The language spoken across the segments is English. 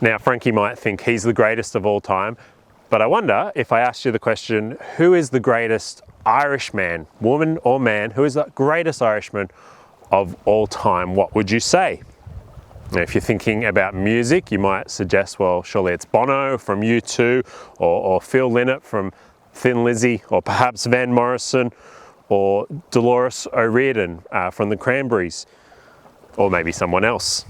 Now, Frankie might think he's the greatest of all time, but I wonder if I asked you the question, who is the greatest Irish man, woman or man, who is the greatest Irishman of all time, what would you say? Now, if you're thinking about music, you might suggest, well, surely it's Bono from U2, or Phil Lynott from Thin Lizzy, or perhaps Van Morrison, or Dolores O'Riordan from the Cranberries, or maybe someone else.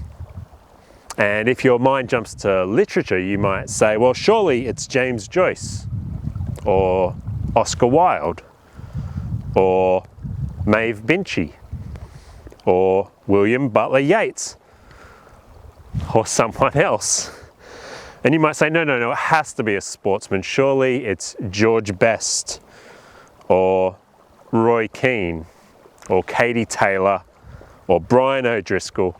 And if your mind jumps to literature, you might say, well, surely it's James Joyce, or Oscar Wilde, or Maeve Binchy, or William Butler Yeats, or someone else. And you might say, no, it has to be a sportsman. Surely it's George Best, or Roy Keane, or Katie Taylor, or Brian O'Driscoll,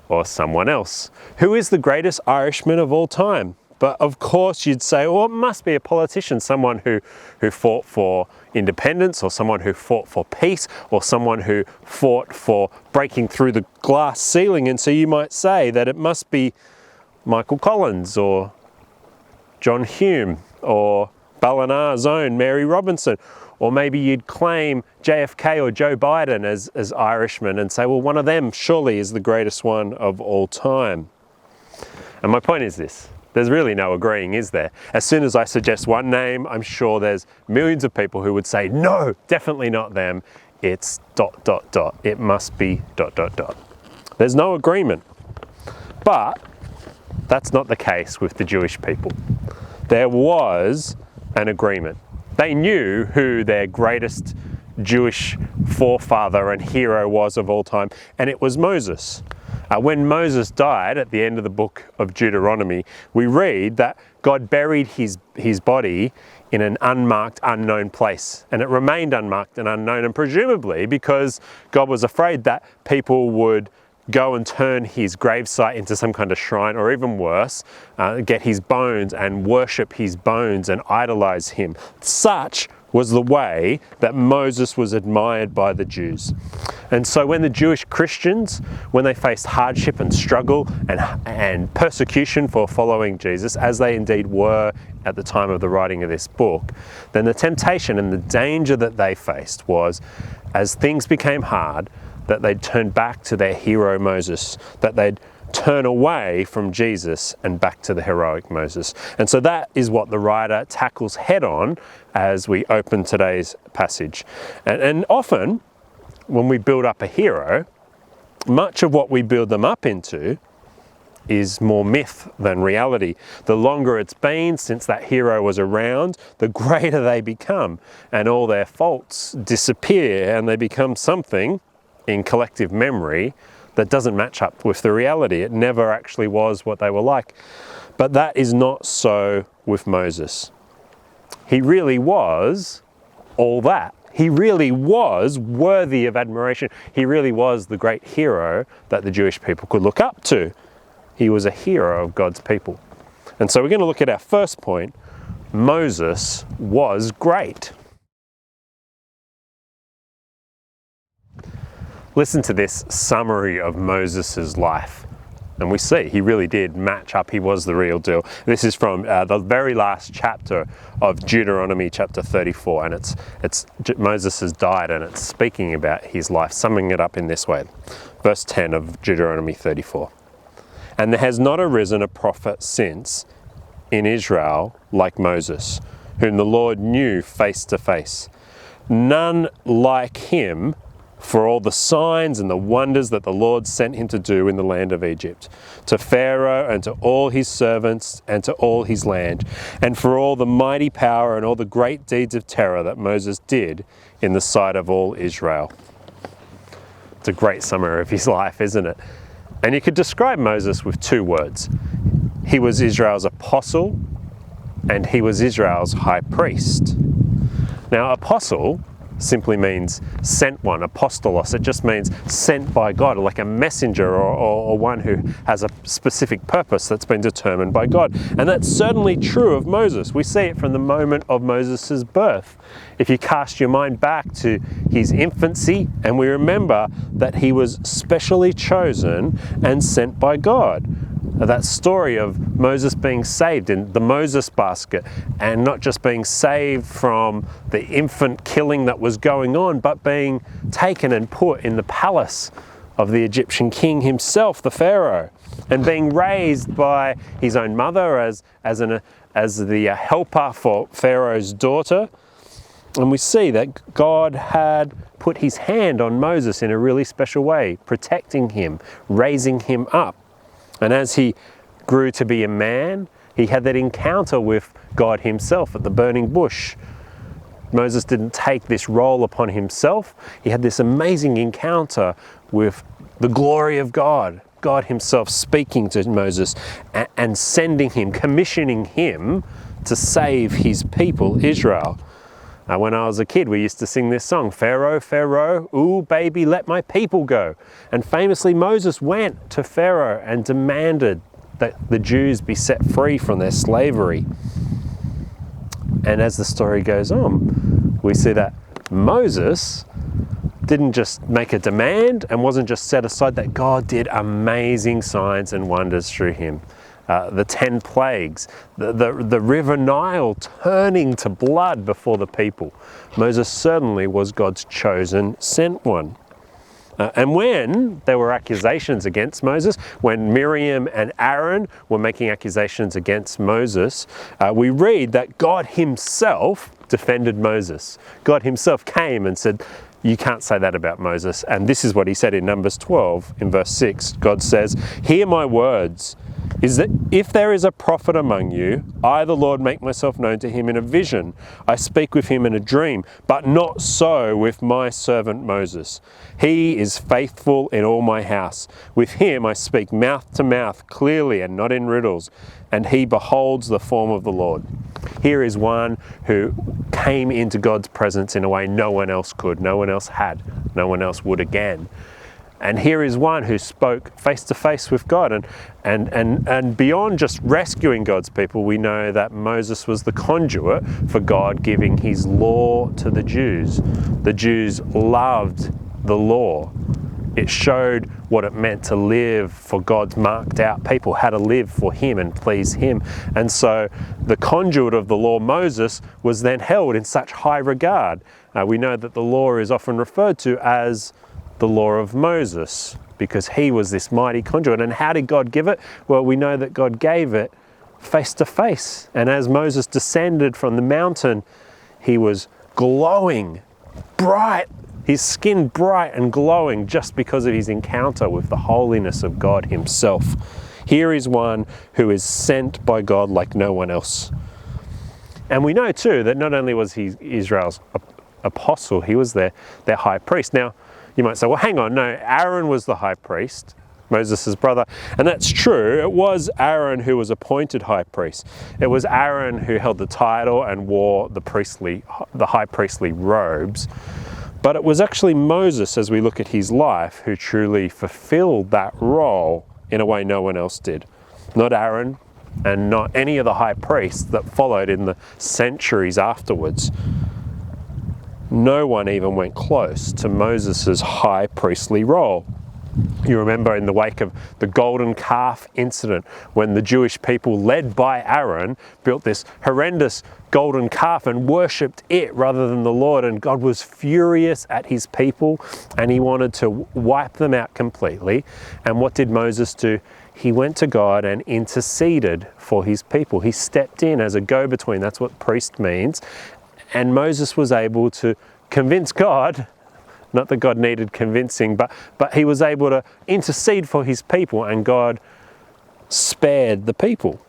or someone else. Who is the greatest Irishman of all time? But of course you'd say, well, it must be a politician, someone who fought for independence, or someone who fought for peace, or someone who fought for breaking through the glass ceiling. And so you might say that it must be Michael Collins, or John Hume, or Ballinar's own Mary Robinson. Or maybe you'd claim JFK or Joe Biden as Irishmen and say, well, one of them surely is the greatest one of all time. And my point is this. There's really no agreeing, is there? As soon as I suggest one name, I'm sure there's millions of people who would say, no, definitely not them. It's ... It must be ... There's no agreement. But that's not the case with the Jewish people. There was an agreement. They knew who their greatest Jewish forefather and hero was of all time, and it was Moses. When Moses died at the end of the book of Deuteronomy, we read that God buried his body in an unmarked, unknown place, and it remained unmarked and unknown, and presumably because God was afraid that people would go and turn his gravesite into some kind of shrine, or even worse, get his bones and worship his bones and idolize him. Such was the way that Moses was admired by the Jews. And so when the Jewish Christians, when they faced hardship and struggle and persecution for following Jesus, as they indeed were at the time of the writing of this book, then the temptation and the danger that they faced was, as things became hard, that they'd turn back to their hero Moses, that they'd turn away from Jesus and back to the heroic Moses. And so that is what the writer tackles head on as we open today's passage. And often, when we build up a hero, much of what we build them up into is more myth than reality. The longer it's been since that hero was around, the greater they become, and all their faults disappear, and they become something in collective memory that doesn't match up with the reality. It never actually was what they were like. But that is not so with Moses. He really was all that. He really was worthy of admiration. He really was the great hero that the Jewish people could look up to. He was a hero of God's people. And so we're going to look at our first point. Moses was great. Listen to this summary of Moses' life. And we see he really did match up. He was the real deal. This is from the very last chapter of Deuteronomy chapter 34. And it's Moses has died, and it's speaking about his life, summing it up in this way. Verse 10 of Deuteronomy 34. And there has not arisen a prophet since in Israel like Moses, whom the Lord knew face to face. None like him, for all the signs and the wonders that the Lord sent him to do in the land of Egypt, to Pharaoh and to all his servants and to all his land, and for all the mighty power and all the great deeds of terror that Moses did in the sight of all Israel. It's a great summary of his life, isn't it? And you could describe Moses with two words. He was Israel's apostle, and he was Israel's high priest. Now, apostle simply means sent one, apostolos. It just means sent by God, like a messenger or one who has a specific purpose that's been determined by God. And that's certainly true of Moses. We see it from the moment of Moses' birth. If you cast your mind back to his infancy, and we remember that he was specially chosen and sent by God. that story of Moses being saved in the Moses basket, and not just being saved from the infant killing that was going on, but being taken and put in the palace of the Egyptian king himself, the Pharaoh, and being raised by his own mother as the helper for Pharaoh's daughter. And we see that God had put his hand on Moses in a really special way, protecting him, raising him up. And as he grew to be a man, he had that encounter with God himself at the burning bush. Moses didn't take this role upon himself. He had this amazing encounter with the glory of God, God himself speaking to Moses and sending him, commissioning him to save his people, Israel. When I was a kid, we used to sing this song, Pharaoh, Pharaoh, ooh, baby, let my people go. And famously, Moses went to Pharaoh and demanded that the Jews be set free from their slavery. And as the story goes on, we see that Moses didn't just make a demand and wasn't just set aside, that God did amazing signs and wonders through him. The 10 plagues, the river Nile turning to blood before the people. Moses certainly was God's chosen sent one. And when there were accusations against Moses, when Miriam and Aaron were making accusations against Moses, we read that God himself defended Moses. God himself came and said, you can't say that about Moses. And this is what he said in Numbers 12, in verse 6. God says, hear my words, is that if there is a prophet among you, I, the Lord, make myself known to him in a vision. I speak with him in a dream, but not so with my servant Moses. He is faithful in all my house. With him I speak mouth to mouth, clearly and not in riddles, and he beholds the form of the Lord. Here is one who came into God's presence in a way no one else could, no one else had, no one else would again. And here is one who spoke face to face with God. And beyond just rescuing God's people, we know that Moses was the conduit for God giving his law to the Jews. The Jews loved the law. It showed what it meant to live for God's marked out people, how to live for him and please him. And so the conduit of the law, Moses, was then held in such high regard. We know that the law is often referred to as the law of Moses, because he was this mighty conduit. And how did God give it? Well, we know that God gave it face to face. And as Moses descended from the mountain, he was glowing, bright, his skin bright and glowing just because of his encounter with the holiness of God himself. Here is one who is sent by God like no one else. And we know too that not only was he Israel's apostle, he was their high priest. Now, you might say, well, hang on, no, Aaron was the high priest, Moses' brother. And that's true. It was Aaron who was appointed high priest. It was Aaron who held the title and wore the high priestly robes. But it was actually Moses, as we look at his life, who truly fulfilled that role in a way no one else did. Not Aaron and not any of the high priests that followed in the centuries afterwards. No one even went close to Moses' high priestly role. You remember in the wake of the golden calf incident, when the Jewish people, led by Aaron, built this horrendous golden calf and worshipped it rather than the Lord, and God was furious at his people and he wanted to wipe them out completely. And what did Moses do? He went to God and interceded for his people. He stepped in as a go-between. That's what priest means. And Moses was able to convince God, not that God needed convincing, but he was able to intercede for his people, and God spared the people.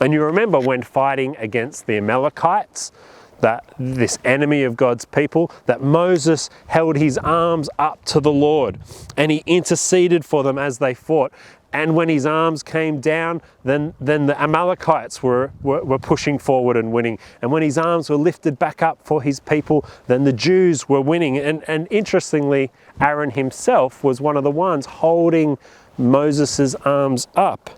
And you remember when fighting against the Amalekites, that this enemy of God's people, that Moses held his arms up to the Lord and he interceded for them as they fought. And when his arms came down, then the Amalekites were pushing forward and winning. And when his arms were lifted back up for his people, then the Jews were winning. And interestingly, Aaron himself was one of the ones holding Moses' arms up,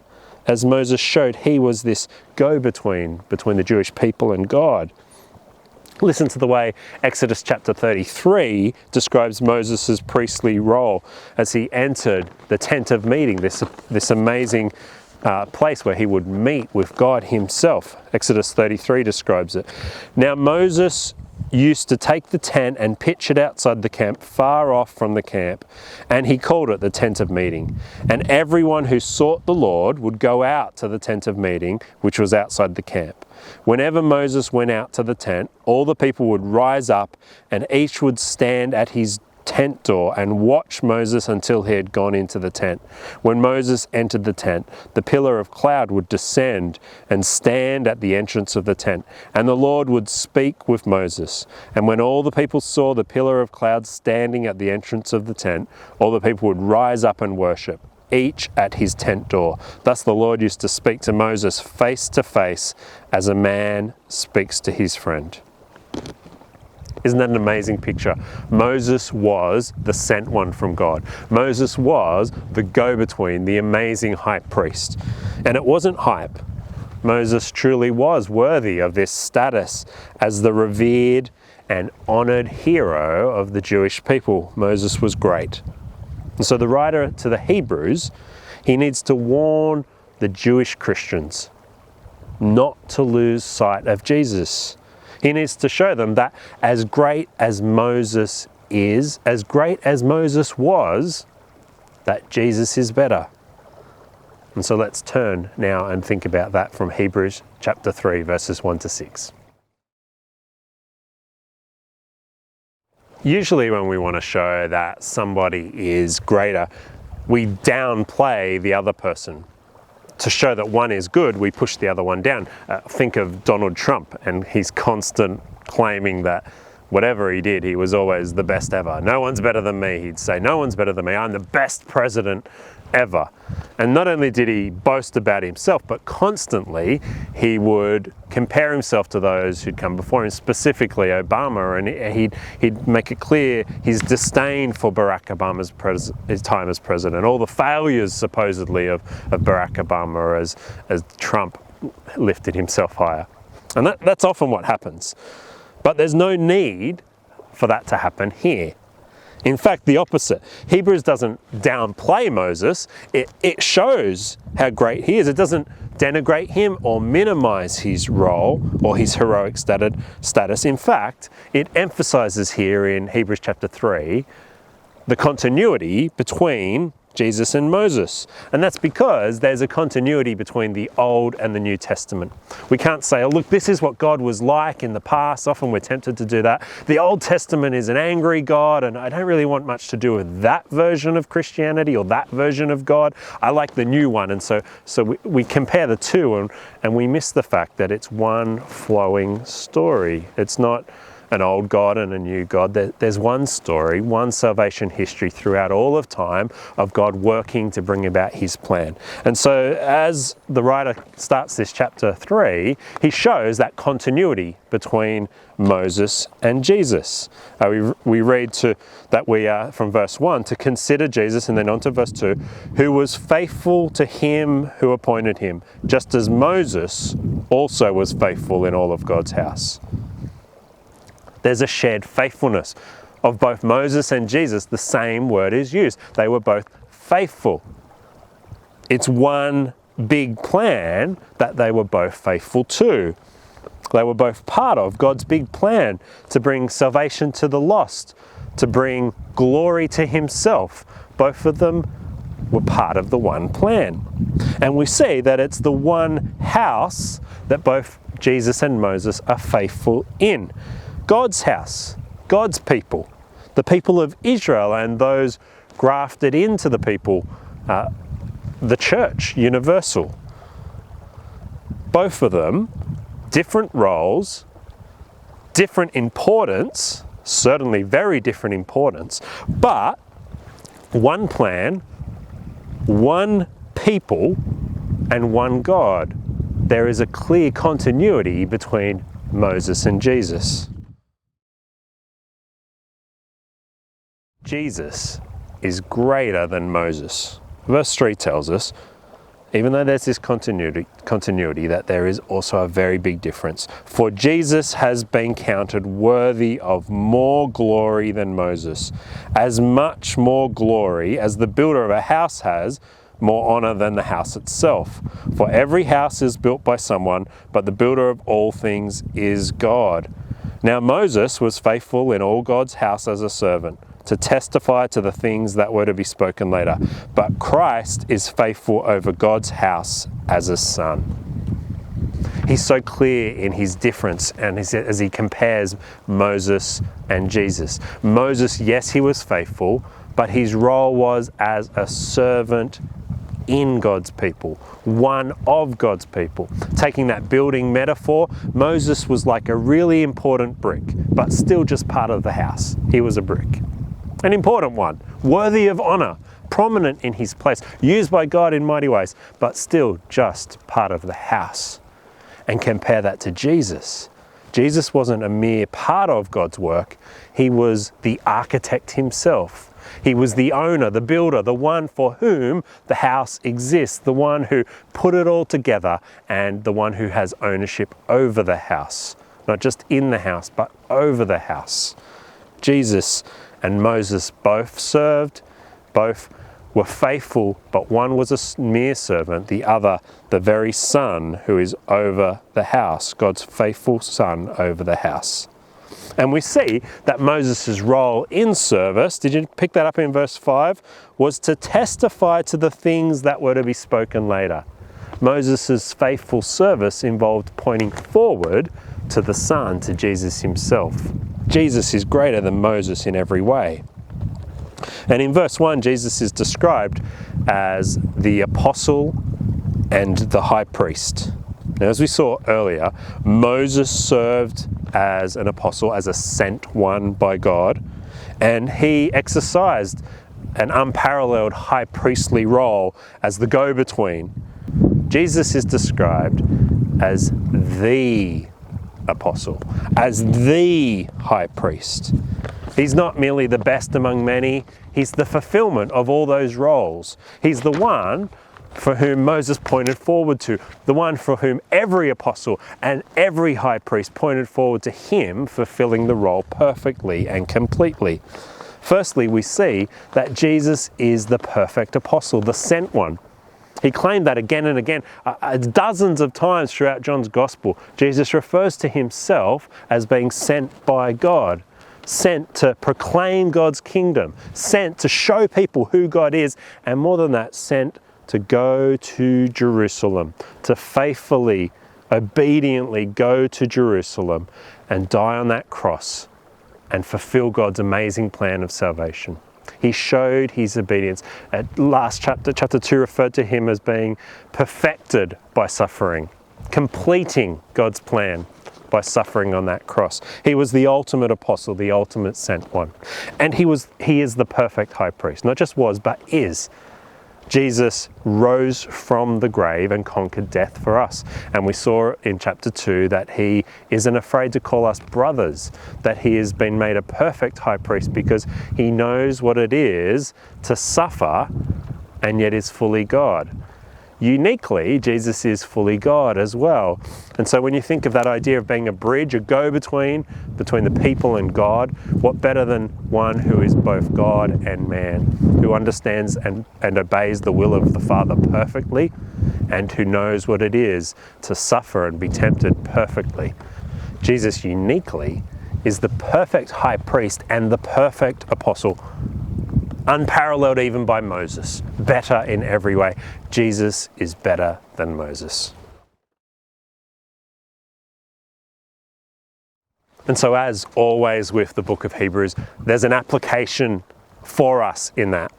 as Moses showed he was this go-between between the Jewish people and God. Listen to the way Exodus chapter 33 describes Moses' priestly role as he entered the tent of meeting, this amazing place where he would meet with God himself. Exodus 33 describes it. Now Moses used to take the tent and pitch it outside the camp, far off from the camp, and he called it the tent of meeting. And everyone who sought the Lord would go out to the tent of meeting, which was outside the camp. Whenever Moses went out to the tent, all the people would rise up, and each would stand at his tent door and watch Moses until he had gone into the tent. When Moses entered the tent, the pillar of cloud would descend and stand at the entrance of the tent, and the Lord would speak with Moses. And when all the people saw the pillar of cloud standing at the entrance of the tent, all the people would rise up and worship, each at his tent door. Thus the Lord used to speak to Moses face to face as a man speaks to his friend. Isn't that an amazing picture? Moses was the sent one from God. Moses was the go-between, the amazing high priest. And it wasn't hype. Moses truly was worthy of this status as the revered and honored hero of the Jewish people. Moses was great. And so the writer to the Hebrews, he needs to warn the Jewish Christians not to lose sight of Jesus. He needs to show them that as great as Moses is, as great as Moses was, that Jesus is better. And so let's turn now and think about that from Hebrews chapter 3, verses 1 to 6. Usually when we want to show that somebody is greater, we downplay the other person. To show that one is good, we push the other one down. Think of Donald Trump and his constant claiming that whatever he did, he was always the best ever. No one's better than me, he'd say. No one's better than me. I'm the best president ever. And not only did he boast about himself, but constantly he would compare himself to those who'd come before him, specifically Obama, and he'd make it clear his disdain for Barack Obama's his time as president, all the failures supposedly of Barack Obama as Trump lifted himself higher. And that's often what happens. But there's no need for that to happen here. In fact, the opposite. Hebrews doesn't downplay Moses, it shows how great he is. It doesn't denigrate him or minimize his role or his heroic status. In fact, it emphasizes here in Hebrews chapter 3 the continuity between Jesus and Moses. And that's because there's a continuity between the Old and the New Testament. We can't say, oh look, this is what God was like in the past. Often we're tempted to do that. The Old Testament is an angry God, and I don't really want much to do with that version of Christianity or that version of God. I like the new one. And so we compare the two, and we miss the fact that it's one flowing story. It's not an old God and a new God. There's one story, one salvation history throughout all of time of God working to bring about his plan. And so as the writer starts this chapter 3, he shows that continuity between Moses and Jesus. We read from verse 1 to consider Jesus, and then on to verse 2, who was faithful to him who appointed him, just as Moses also was faithful in all of God's house. There's a shared faithfulness of both Moses and Jesus. The same word is used. They were both faithful. It's one big plan that they were both faithful to. They were both part of God's big plan to bring salvation to the lost, to bring glory to himself. Both of them were part of the one plan. And we see that it's the one house that both Jesus and Moses are faithful in. God's house, God's people, the people of Israel, and those grafted into the people, the church, universal. Both of them, different roles, different importance, certainly very different importance, but one plan, one people, and one God. There is a clear continuity between Moses and Jesus. Jesus is greater than Moses. Verse 3 tells us, even though there's this continuity, that there is also a very big difference. For Jesus has been counted worthy of more glory than Moses, as much more glory as the builder of a house has more honor than the house itself. For every house is built by someone, but the builder of all things is God. Now Moses was faithful in all God's house as a servant, to testify to the things that were to be spoken later. But Christ is faithful over God's house as a son. He's so clear in his difference, and as he compares Moses and Jesus. Moses, yes, he was faithful, but his role was as a servant in God's people, one of God's people. Taking that building metaphor, Moses was like a really important brick, but still just part of the house. He was a brick. An important one, worthy of honor, prominent in his place, used by God in mighty ways, but still just part of the house. And compare that to Jesus. Jesus wasn't a mere part of God's work. He was the architect himself. He was the owner, the builder, the one for whom the house exists, the one who put it all together, and the one who has ownership over the house. Not just in the house, but over the house. Jesus and Moses both served, both were faithful, but one was a mere servant, the other the very son who is over the house, God's faithful son over the house. And we see that Moses' role in service, did you pick that up in verse 5, was to testify to the things that were to be spoken later. Moses' faithful service involved pointing forward to the Son, to Jesus himself. Jesus is greater than Moses in every way. And in verse 1, Jesus is described as the apostle and the high priest. Now, as we saw earlier, Moses served as an apostle, as a sent one by God, and he exercised an unparalleled high priestly role as the go-between. Jesus is described as the apostle, as the high priest. He's not merely the best among many, he's the fulfillment of all those roles. He's the one for whom Moses pointed forward to, the one for whom every apostle and every high priest pointed forward to him, fulfilling the role perfectly and completely. Firstly, we see that Jesus is the perfect apostle, the sent one. He claimed that again and again, dozens of times throughout John's Gospel. Jesus refers to himself as being sent by God, sent to proclaim God's kingdom, sent to show people who God is, and more than that, sent to go to Jerusalem, to faithfully, obediently go to Jerusalem and die on that cross and fulfill God's amazing plan of salvation. He showed his obedience. At last chapter 2 referred to him as being perfected by suffering, completing God's plan by suffering on that cross. He was the ultimate apostle, the ultimate sent one. And he is the perfect high priest. Not just was, but is. Jesus rose from the grave and conquered death for us. And we saw in chapter 2 that he isn't afraid to call us brothers, that he has been made a perfect high priest because he knows what it is to suffer and yet is fully God. Uniquely, Jesus is fully God as well. And so when you think of that idea of being a bridge, a go-between between the people and God, what better than one who is both God and man, who understands and obeys the will of the Father perfectly, and who knows what it is to suffer and be tempted perfectly. Jesus uniquely is the perfect high priest and the perfect apostle, unparalleled even by Moses, better in every way. Jesus is better than Moses. And so, as always with the book of Hebrews, there's an application for us in that.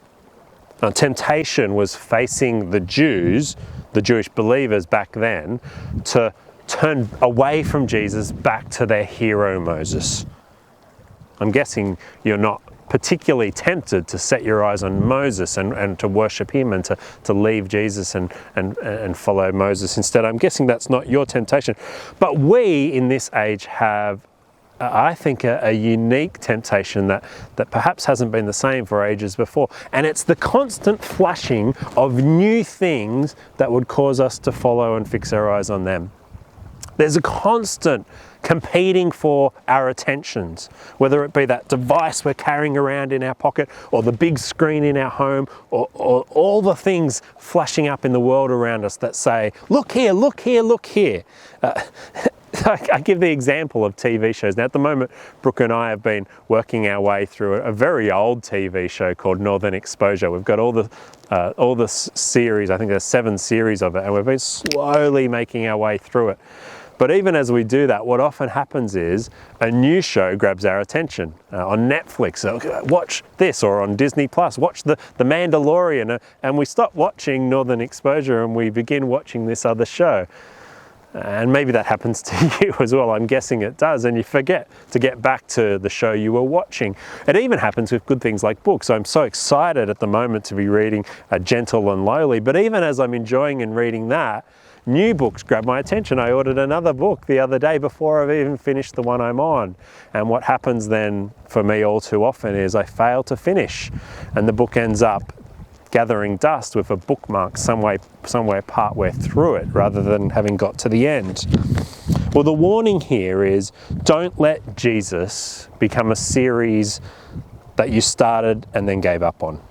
Temptation was facing the Jews, the Jewish believers back then, to turn away from Jesus back to their hero Moses. I'm guessing you're not particularly tempted to set your eyes on Moses and to worship him and to leave Jesus and follow Moses instead. I'm guessing that's not your temptation. But we in this age have I think, a unique temptation that perhaps hasn't been the same for ages before. And it's the constant flashing of new things that would cause us to follow and fix our eyes on them. There's a constant competing for our attentions, whether it be that device we're carrying around in our pocket, or the big screen in our home, or all the things flashing up in the world around us that say, look here, look here, look here. I give the example of TV shows. Now, at the moment, Brooke and I have been working our way through a very old TV show called Northern Exposure. We've got all the series, I think there's 7 series of it, and we've been slowly making our way through it. But even as we do that, what often happens is a new show grabs our attention. On Netflix, watch this, or on Disney Plus, watch the Mandalorian, and we stop watching Northern Exposure and we begin watching this other show. And maybe that happens to you as well. I'm guessing it does, and you forget to get back to the show you were watching. It even happens with good things like books. I'm so excited at the moment to be reading Gentle and Lowly, but even as I'm enjoying and reading that, new books grab my attention. I ordered another book the other day before I've even finished the one I'm on. And what happens then for me all too often is I fail to finish, and the book ends up gathering dust with a bookmark somewhere partway through it, rather than having got to the end. Well, the warning here is, don't let Jesus become a series that you started and then gave up on.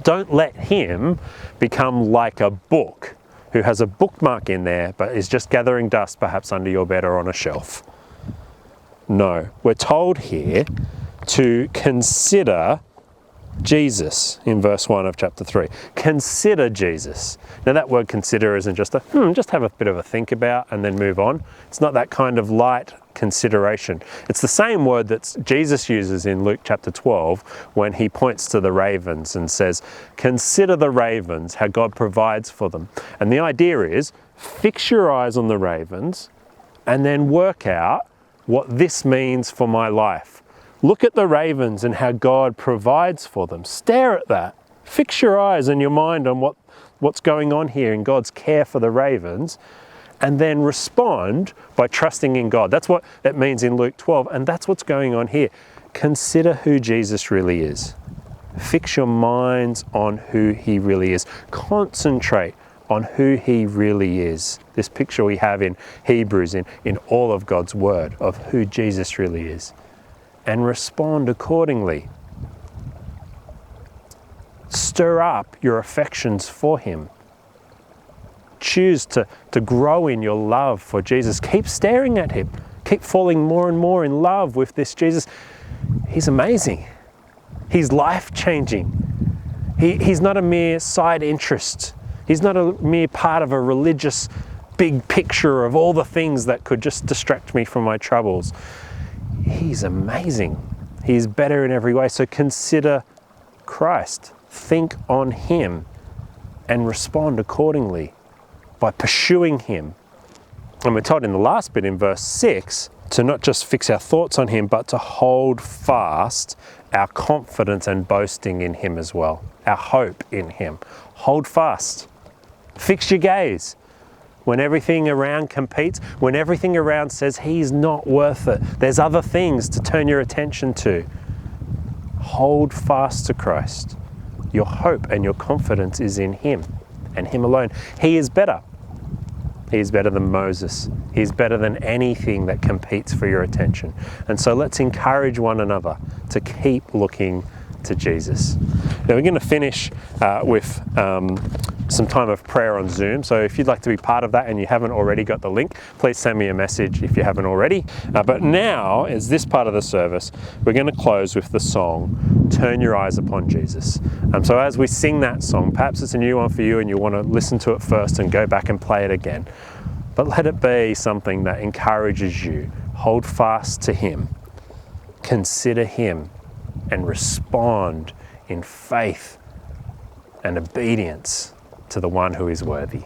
Don't let him become like a book who has a bookmark in there but is just gathering dust perhaps under your bed or on a shelf. No, we're told here to consider Jesus in verse 1 of chapter 3. Consider Jesus. Now that word consider isn't just just have a bit of a think about and then move on. It's not that kind of light consideration. It's the same word that Jesus uses in Luke chapter 12 when he points to the ravens and says, consider the ravens, how God provides for them. And the idea is, fix your eyes on the ravens and then work out what this means for my life. Look at the ravens and how God provides for them. Stare at that. Fix your eyes and your mind on what's going on here in God's care for the ravens, and then respond by trusting in God. That's what it means in Luke 12, and that's what's going on here. Consider who Jesus really is. Fix your minds on who he really is. Concentrate on who he really is. This picture we have in Hebrews, in all of God's word, of who Jesus really is. And respond accordingly. Stir up your affections for him. Choose to grow in your love for Jesus. Keep staring at him. Keep falling more and more in love with this Jesus. He's amazing. He's life-changing. He's not a mere side interest. He's not a mere part of a religious big picture of all the things that could just distract me from my troubles. He's amazing. He's better in every way. So consider Christ. Think on him and respond accordingly by pursuing him. And we're told in the last bit in verse 6 to not just fix our thoughts on him, but to hold fast our confidence and boasting in him as well. Our hope in him. Hold fast. Fix your gaze. When everything around competes, when everything around says he's not worth it, there's other things to turn your attention to. Hold fast to Christ. Your hope and your confidence is in him and him alone. He is better. He is better than Moses. He's better than anything that competes for your attention. And so let's encourage one another to keep looking to Jesus. Now we're going to finish with some time of prayer on Zoom. So if you'd like to be part of that and you haven't already got the link, please send me a message if you haven't already. But now, as this part of the service, we're going to close with the song, Turn Your Eyes Upon Jesus. So as we sing that song, perhaps it's a new one for you and you want to listen to it first and go back and play it again. But let it be something that encourages you. Hold fast to him. Consider him and respond in faith and obedience to the one who is worthy.